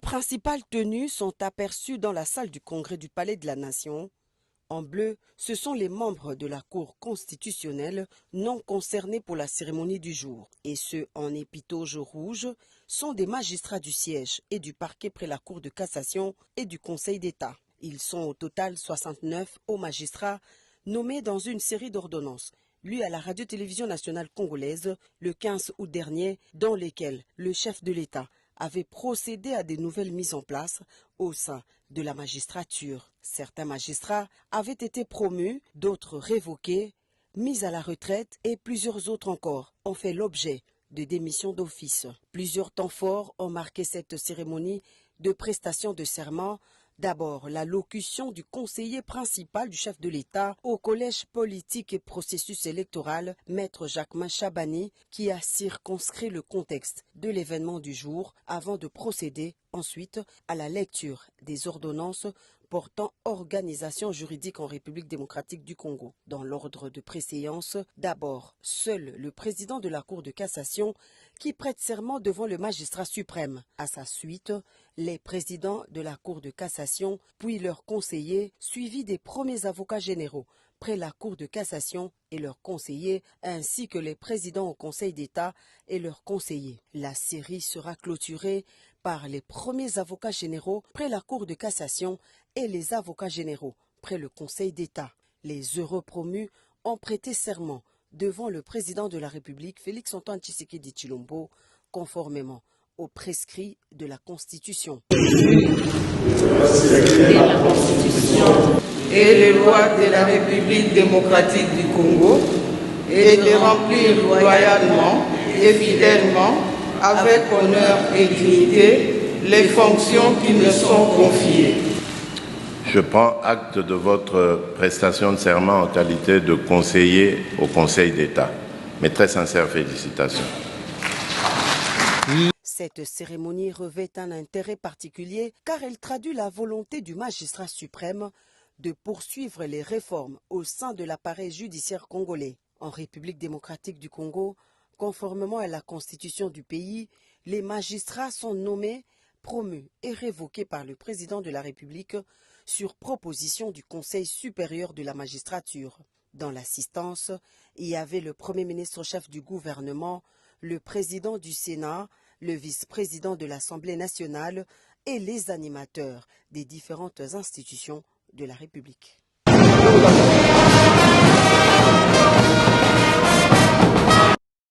principales tenues sont aperçues dans la salle du congrès du Palais de la Nation. En bleu, ce sont les membres de la Cour constitutionnelle non concernés pour la cérémonie du jour. Et ceux en épitoge rouge sont des magistrats du siège et du parquet près la Cour de cassation et du Conseil d'État. Ils sont au total 69 hauts magistrats nommés dans une série d'ordonnances lues à la radio-télévision nationale congolaise le 15 août dernier, dans lesquelles le chef de l'État avait procédé à des nouvelles mises en place au sein de la magistrature. Certains magistrats avaient été promus, d'autres révoqués, mis à la retraite et plusieurs autres encore ont fait l'objet de démissions d'office. Plusieurs temps forts ont marqué cette cérémonie de prestation de serment. D'abord, la locution du conseiller principal du chef de l'État au collège politique et processus électoral, Maître Jacquemin Chabani, qui a circonscrit le contexte de l'événement du jour avant de procéder ensuite à la lecture des ordonnances portant organisation juridique en République démocratique du Congo. Dans l'ordre de préséance, d'abord, seul le président de la Cour de cassation qui prête serment devant le magistrat suprême. À sa suite, les présidents de la Cour de cassation, puis leurs conseillers, suivis des premiers avocats généraux près la Cour de cassation et leurs conseillers, ainsi que les présidents au Conseil d'État et leurs conseillers. La série sera clôturée par les premiers avocats généraux près la Cour de cassation et les avocats généraux près le Conseil d'État. Les heureux promus ont prêté serment devant le président de la République, Félix-Antoine Tshisekedi Tshilombo, conformément aux prescrits de la Constitution. La Constitution et les lois de la République démocratique du Congo et de remplir loyalement et fidèlement, avec honneur et dignité, les fonctions qui me sont confiées. Je prends acte de votre prestation de serment en qualité de conseiller au Conseil d'État. Mes très sincères félicitations. Cette cérémonie revêt un intérêt particulier car elle traduit la volonté du magistrat suprême de poursuivre les réformes au sein de l'appareil judiciaire congolais. En République démocratique du Congo, conformément à la constitution du pays, les magistrats sont nommés, promus et révoqués par le président de la République sur proposition du Conseil supérieur de la magistrature. Dans l'assistance, il y avait le Premier ministre chef du gouvernement, le président du Sénat, le vice-président de l'Assemblée nationale et les animateurs des différentes institutions de la République.